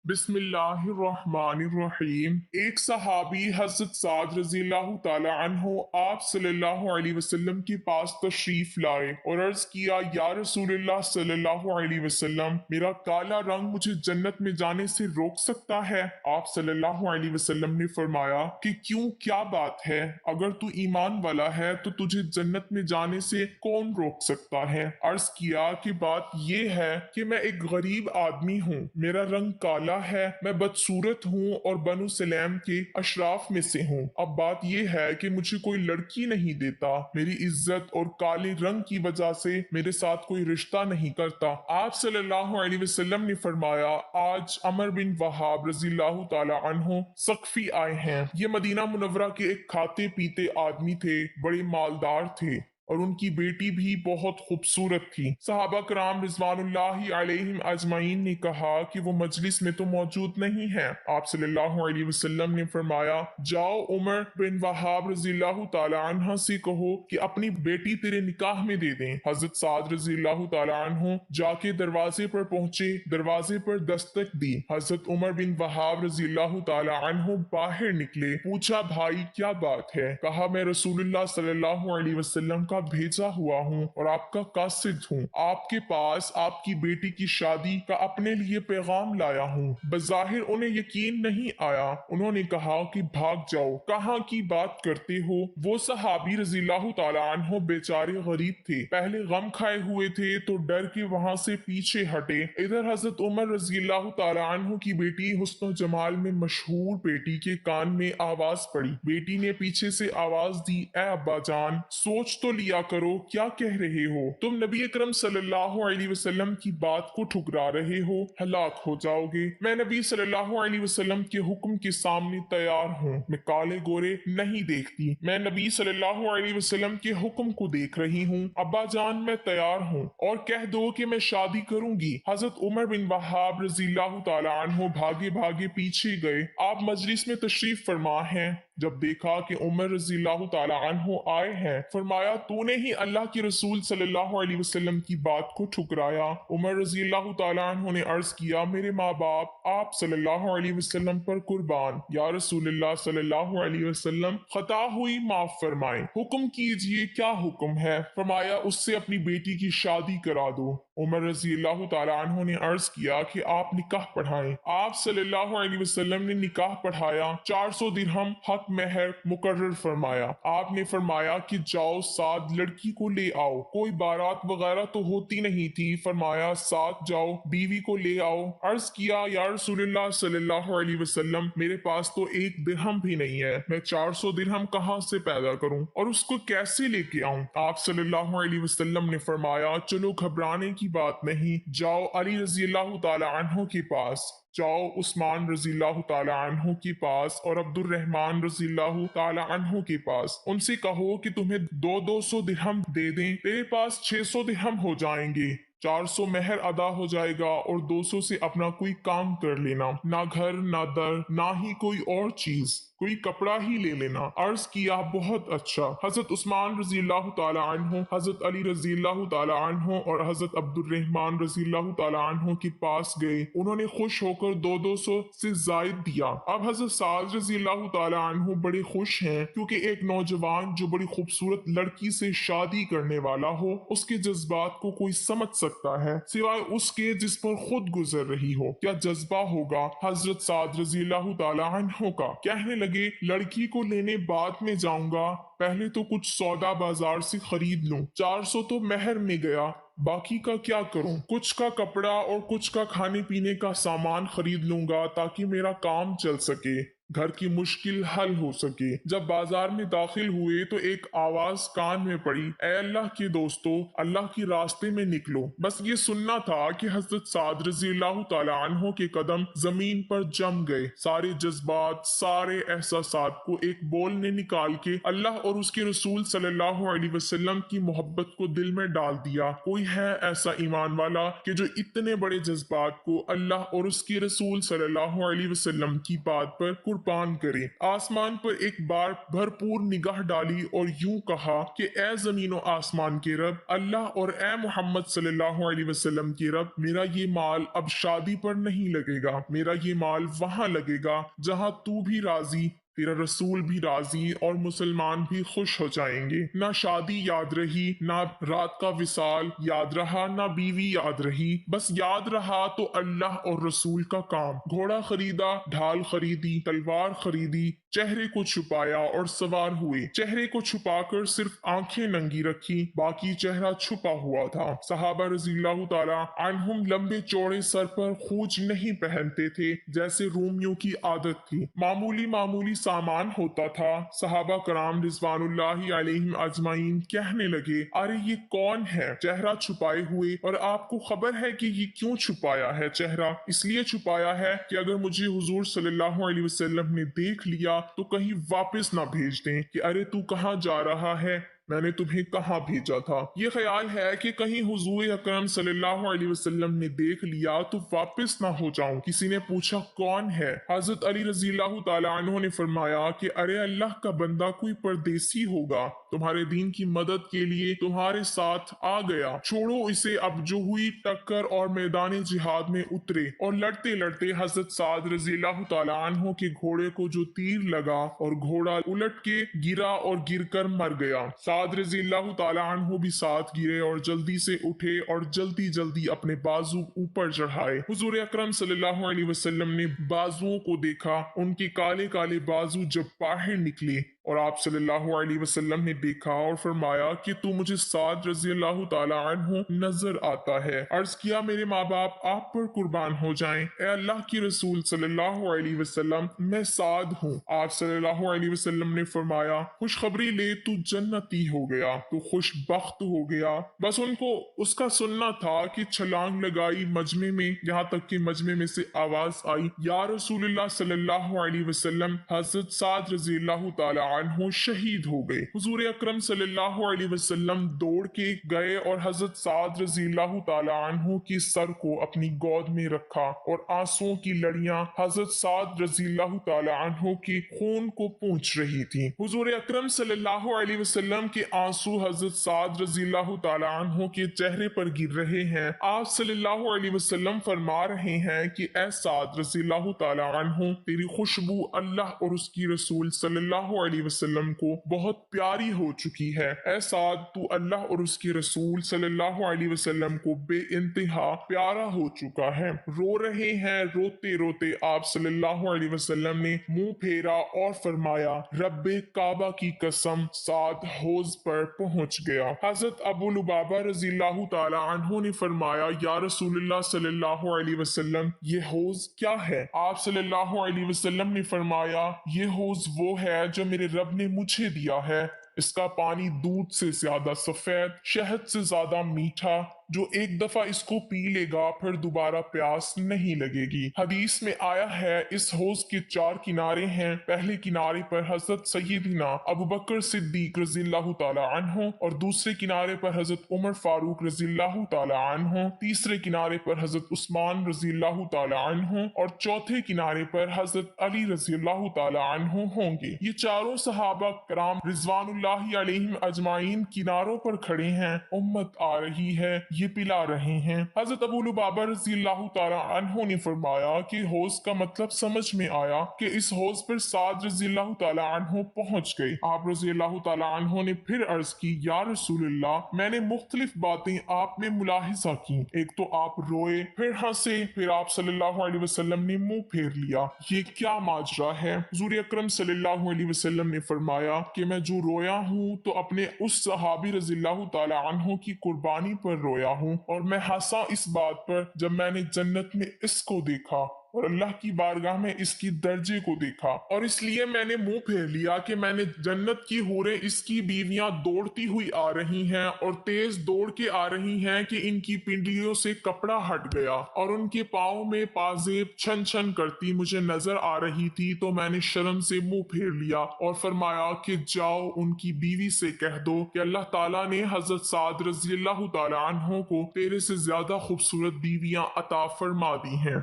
बिस्मिल्लाहिर्रहमानिर्रहीम। एक सहाबी हज़रत साद रज़ी अल्लाह ताला अन्हो आप सल्लल्लाहु अलैहि वसल्लम के पास तशरीफ लाए और अर्ज किया, या रसूलुल्लाह सल्लल्लाहु अलैहि वसल्लम, मेरा काला रंग मुझे जन्नत में जाने से रोक सकता है? आप सल्लल्लाहु अलैहि वसल्लम ने फरमाया कि क्यों, क्या बात है? अगर तू ईमान वाला है तो तुझे जन्नत में जाने से कौन रोक सकता है? अर्ज किया कि बात यह है कि मैं एक गरीब आदमी हूँ, मेरा रंग काला है, मैं बदसूरत हूँ और बनु सलेम के अशराफ में से हूँ। अब बात यह है कि मुझे कोई लड़की नहीं देता, मेरी इज्जत और काले रंग की वजह से मेरे साथ कोई रिश्ता नहीं करता। आप सल्लल्लाहु अलैहि वसल्लम ने फरमाया, आज अमर बिन वहाब रज़ियल्लाहु ताला अन्हो सक़फ़ी आए हैं। ये मदीना मुनव्वरा के एक खाते पीते आदमी थे, बड़े मालदार थे और उनकी बेटी भी बहुत खूबसूरत थी। सहाबा कराम रिज़वानुल्लाहि अलैहिम अजमाइन ने कहा कि वो मजलिस में तो मौजूद नहीं है। आप सल्लल्लाहु अलैहि वसल्लम ने फरमाया, जाओ उमर बिन वहाब रज़ियल्लाहु ताला अन्हा से कहो कि अपनी बेटी तेरे निकाह में दे दें। हजरत साद रज़ियल्लाहु ताला अन्हु जाके दरवाजे पर पहुंचे, दरवाजे पर दस्तक दी। हजरत उमर बिन वहाब रज़ियल्लाहु ताला अन्हु बाहर निकले, पूछा, भाई क्या बात है? कहा, मैं रसूलुल्लाह सल्लल्लाहु अलैहि वसल्लम का भेजा हुआ हूँ और आपका कासिद हूँ। आपके पास आपकी बेटी की शादी का अपने लिए पैगाम लाया हूँ। बज़ाहिर उन्हें यकीन नहीं आया। उन्होंने कहा कि भाग जाओ, कहाँ की बात करते हो? वो सहाबी रज़ियल्लाहु ताला अन्हु बेचारे गरीब थे, पहले गम खाए हुए थे तो डर के वहां से पीछे हटे। इधर हजरत उमर रज़ियल्लाहु ताला अन्हु की बेटी हुस्न जमाल में मशहूर बेटी के कान में आवाज पड़ी। बेटी ने पीछे से आवाज दी, ए अब्बा जान, सोच तो लिया करो, क्या कह रहे हो? तुम नबी अकरम सल्लल्लाहु अलैहि वसल्लम की बात को ठुकरा रहे हो, हलाक हो जाओगे। मैं नबी सल्लल्लाहु अलैहि वसल्लम के हुक्म के सामने तैयार हूँ, मैं काले गोरे नहीं देखती, मैं नबी सल्लल्लाहु अलैहि वसल्लम के हुक्म को देख रही हूँ। अब्बा जान, मैं तैयार हूँ और कह दो कि मैं शादी करूंगी। हजरत उमर बिन वहाब रज़ियल्लाहु ताला अन्हु भागे भागे पीछे गए। आप मजलिस में तशरीफ फरमा हैं। जब देखा कि उमर रज़ियल्लाहु ताला अन्हु आए हैं, फरमाया, तूने ही अल्लाह के रसूल सल्लल्लाहु अलैहि वसल्लम की बात को ठुकराया। उमर रज़ियल्लाहु ताला अन्हु ने अर्ज किया, मेरे माँ बाप आप सल्लल्लाहु अलैहि वसल्लम पर कुर्बान। या रसूलुल्लाह सल्लल्लाहु अलैहि वसल्लम, खता हुई माफ फरमाएं, हुक्म कीजिए, क्या हुक्म है? फरमाया, उससे अपनी बेटी की शादी करा दो। उमर रज़ियल्लाहु ताला अन्हु ने अर्ज किया कि आप निकाह पढ़ाएं। आप सल्लल्लाहु अलैहि वसल्लम ने निकाह पढ़ाया। 400 दिरहम हक महर मुकर्रर फरमाया। आपने फरमाया कि जाओ साद लड़की को ले आओ। कोई बारात वगैरह तो होती नहीं थी। फरमाया, साथ जाओ, बीवी को ले आओ। अर्ज किया, या रसूलुल्लाह सल्लल्लाहु अलैहि वसल्लम, मेरे पास तो एक दिरहम भी नहीं है, मैं 400 दिरहम कहाँ से पैदा करूं और उसको कैसे लेके आऊं? आप सल्लल्लाहु अलैहि वसल्लम ने फरमाया, चलो घबराने की बात नहीं, जाओ अली रज़ियल्लाहु ताला अन्हु के पास, जाओ उस्मान रज़ियल्लाहु ताला अन्हु के पास और अब्दुर्रहमान रज़ियल्लाहु ताला अन्हु के पास। उनसे कहो कि तुम्हें 200 दिरहम दे दें, तेरे पास 600 दिरहम हो जाएंगे। 400 मेहर अदा हो जाएगा और 200 से अपना कोई काम कर लेना, ना घर ना दर ना ही कोई और चीज, कोई कपड़ा ही ले लेना। अर्ज किया, बहुत अच्छा। हजरत उस्मान रज़ियल्लाहु ताला अन्हु, हजरत अली रज़ियल्लाहु ताला अन्हु और हजरत अब्दुर्रहमान रज़ियल्लाहु ताला अन्हु के पास गए। उन्होंने खुश होकर 200 से जायद दिया। अब हजरत साद रज़ियल्लाहु ताला अन्हु बड़े खुश हैं क्योंकि एक नौजवान जो बड़ी खूबसूरत लड़की से शादी करने वाला हो, उसके जज्बात को कोई समझ सकता है सिवाय उसके जिस पर खुद गुजर रही हो। क्या जज्बा होगा हजरत साद रज़ियल्लाहु ताला अन्हु का। कहने लगे, लड़की को लेने बाद में जाऊंगा, पहले तो कुछ सौदा बाजार से खरीद लूं। 400 तो मेहर में गया, बाकी का क्या करूं? कुछ का कपड़ा और कुछ का खाने पीने का सामान खरीद लूंगा ताकि मेरा काम चल सके, घर की मुश्किल हल हो सके। जब बाजार में दाखिल हुए तो एक आवाज कान में पड़ी, ए अल्लाह के दोस्तों, अल्लाह के रास्ते में निकलो। बस ये सुनना था कि हजरत साद रज़ियल्लाहु ताला अन्हु के कदम जमीन पर जम गए। सारे जज्बात, सारे एहसासात को एक बोल ने निकाल के अल्लाह और उसके रसूल सल्लल्लाहु अलैहि वसल्लम की मोहब्बत को दिल में डाल दिया। कोई है ऐसा ईमान वाला कि जो इतने बड़े जज्बात को अल्लाह और उसके रसूल सल्लल्लाहु अलैहि वसल्लम की बात पर कुर्बान करे। आसमान पर एक बार भरपूर निगाह डाली और यूं कहा कि ए जमीन और आसमान के रब अल्लाह और ए मोहम्मद सल्लल्लाहु अलैहि वसल्लम के रब, मेरा ये माल अब शादी पर नहीं लगेगा, मेरा ये माल वहां लगेगा जहां तू भी राजी, तेरा रसूल भी राजी और मुसलमान भी खुश हो जाएंगे। ना शादी याद रही, ना रात का विसाल याद रहा, ना बीवी याद रही, बस याद रहा तो अल्लाह और रसूल का काम। घोड़ा खरीदा, ढाल खरीदी, तलवार खरीदी, चेहरे को छुपाया और सवार हुए। चेहरे को छुपाकर सिर्फ आंखें नंगी रखी, बाकी चेहरा छुपा हुआ था। सहाबा रज़ियल्लाहु ताला अन्हुम लंबे चौड़े सर पर खूज नहीं पहनते थे जैसे रोमियों की आदत थी। मामूली मामूली सामान होता था। सहाबा कराम रिजवानुल्लाहि अलैहिम अजमाइन कहने लगे, अरे ये कौन है चेहरा छुपाए हुए, और आपको खबर है कि ये क्यों छुपाया है चेहरा? इसलिए छुपाया है कि अगर मुझे हुजूर सल्लल्लाहु अलैहि वसल्लम ने देख लिया तो कहीं वापस ना भेज दें कि अरे तू कहाँ जा रहा है, मैंने तुम्हें कहाँ भेजा था। ये ख्याल है कि कहीं हुजूर अकरम सल्लल्लाहु अलैहि वसल्लम ने देख लिया तो वापस ना हो जाऊं। किसी ने पूछा कौन है? हजरत अली रज़ियल्लाहु ताला अन्हु ने फरमाया कि अरे अल्लाह का बंदा कोई परदेसी होगा, तुम्हारे दीन की मदद के लिए तुम्हारे साथ आ गया, छोड़ो इसे। अब जो हुई टक्कर और मैदान जिहाद में उतरे और लड़ते लड़ते हजरत साद रज़ियल्लाहु ताला अन्हु के घोड़े को जो तीर लगा और घोड़ा उलट के गिरा और गिरकर मर गया। साद रज़ियल्लाहु ताला अन्हु भी साथ गिरे और जल्दी से उठे और जल्दी जल्दी अपने बाजू ऊपर चढ़ाए। हुजूर अकरम सल्लल्लाहु अलैहि वसल्लम ने बाजुओं को देखा, उनके काले काले बाजू जब बाहर निकले और आप सल्लल्लाहु अलैहि वसल्लम ने देखा और फरमाया कि तू मुझे साद रज़ियल्लाहु ताला अन्हु नजर आता है। अर्ज किया मेरे माँ बाप आप पर कुर्बान हो जाएं, ए अल्लाह की रसूल सल्लल्लाहु अलैहि वसल्लम मैं साद हूँ। आप सल्लल्लाहु अलैहि वसल्लम ने फरमाया खुशखबरी ले, तू जन्नती हो गया, तू खुशबख्त हो गया। बस उनको उसका सुनना था कि छलांग लगाई मजमे में, यहाँ तक कि मजमे में से आवाज आई या रसूलुल्लाह सल्लल्लाहु अलैहि वसल्लम, हजरत साद रज़ियल्लाहु ताला अन्हु शहीद हो गए। हुजूर अकरम सल्लल्लाहु अलैहि वसल्लम दौड़ के गए और हजरत साद रज़ियल्लाहु ताला अन्हु की सर को अपनी गोद में रखा और आंसुओं की लड़ियां हजरत साद रज़ियल्लाहु ताला अन्हु की खून को पूंछ रही थी। हुजूर अकरम सल्लल्लाहु अलैहि वसल्लम के आंसू हजरत साद रज़ियल्लाहु ताला अन्हु के चेहरे पर गिर रहे हैं। आप सल्लल्लाहु अलैहि वसल्लम फरमा रहे हैं कि ए साद रज़ियल्लाहु ताला अन्हु, तेरी खुशबू अल्लाह और उसकी रसूल सल्लल्लाहु अलैहि वसल्लम को बहुत प्यारी हो चुकी है। ए साद, तू अल्लाह और उसके रसूल सल्लल्लाहु अलैहि वसल्लम को बेइंतहा प्यारा हो चुका है। रो रहे हैं। रोते रोते आप सल्लल्लाहु अलैहि वसल्लम ने मुंह फेरा और फरमाया रब्बे काबा की कसम, साद हौज पर पहुंच गया। हजरत अबू लुबाबा रज़ियल्लाहु ताला अन्हु ने फरमाया या रसूलुल्लाह सल्लल्लाहु अलैहि वसल्लम, ये हौज क्या है? आप सल्लल्लाहु अलैहि वसल्लम ने फरमाया ये हौज वो है जो मेरे रब ने मुझे दिया है। इसका पानी दूध से ज्यादा सफेद, शहद से ज्यादा मीठा, जो एक दफा इसको पी लेगा फिर दोबारा प्यास नहीं लगेगी। हदीस में आया है इस हौज के 4 किनारे हैं। पहले किनारे पर हजरत सैयदना अबू बकर सिद्दीक रज़ियल्लाहु ताला अन्हु और दूसरे किनारे पर हजरत उमर फारूक रज़ियल्लाहु ताला अन्हु, तीसरे किनारे पर हजरत उस्मान रज़ियल्लाहु ताला अन्हु और चौथे किनारे पर हजरत अली रज़ियल्लाहु ताला अन्हु होंगे। ये चारों सहाबा कराम रिजवानुल्लाहि अलैहिम अजमाइन किनारों पर खड़े हैं। उम्मत आ रही है, ये पिला रहे हैं। हजरत अबू लुबाबा रज़ियल्लाहु ताला अन्हु ने फरमाया कि हौज का मतलब समझ में आया कि इस हौज पर साद रज़ियल्लाहु ताला अन्हु पहुंच गए। आप रज़ियल्लाहु ताला अन्हु ने फिर अर्ज की या रसूलुल्लाह, मैंने मुख्तलिफ बातें आप में मुलाहिजा की। एक तो आप रोए, फिर हंसे, फिर आप सल्लल्लाहु अलैहि वसल्लम ने मुंह फेर लिया। ये क्या माजरा है? हुजूर अकरम सल्लल्लाहु अलैहि वसल्लम ने फरमाया कि मैं जो रोया हूँ तो अपने उस सहाबी रज़ियल्लाहु ताला अन्हु की कुर्बानी पर रोया हूँ, और मैं हंसा इस बात पर जब मैंने जन्नत में इसको देखा और अल्लाह की बारगाह में इसकी दर्जे को देखा, और इसलिए मैंने मुंह फेर लिया कि मैंने जन्नत की हूरें इसकी बीवियां दौड़ती हुई आ रही हैं और तेज दौड़ के आ रही हैं कि इनकी पिंडलियों से कपड़ा हट गया और उनके पाँव में पाजेब छन छन करती मुझे नजर आ रही थी। तो मैंने शर्म से मुंह फेर लिया और फरमाया कि जाओ उनकी बीवी से कह दो कि अल्लाह ताला ने हजरत साद रज़ियल्लाहु ताला अन्हु को तेरे से ज्यादा खूबसूरत बीवियां अता फरमा दी हैं।